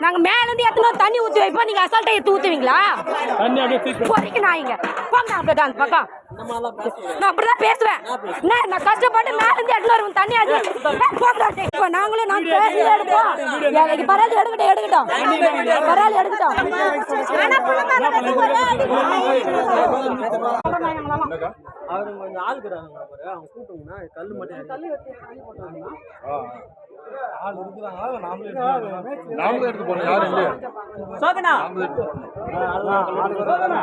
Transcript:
நாங்க மேல இருந்து எத்தனை தண்ணி ஊத்தி வைப்போம், நீங்க அசால்ட்டா எடுத்து ஊத்துவீங்களா? பொறிக்க நாய்ங்க போங்க அப்படியே அந்த பக்கம். நான் அப்படிதான் பேசுவேன். நான் கஷ்டப்பட்டு மேல இருந்து எத்தனை வரும் தண்ணி அது இப்போ நாங்களும் நாங்க பேசி எடுப்போம். எனக்கு பரவாயில்ல எடுக்கட்டும் பரவாயில்ல எடுக்கட்டும். அவரு கொஞ்சம் ஆளுக்குறாங்க, அவங்க கூப்பிட்டோம்னா கல் மட்டும் ஆள் இருக்கிறாங்க. நாமளே எடுத்து போனோம். யாரும் இல்லையா சோதனா சோதனா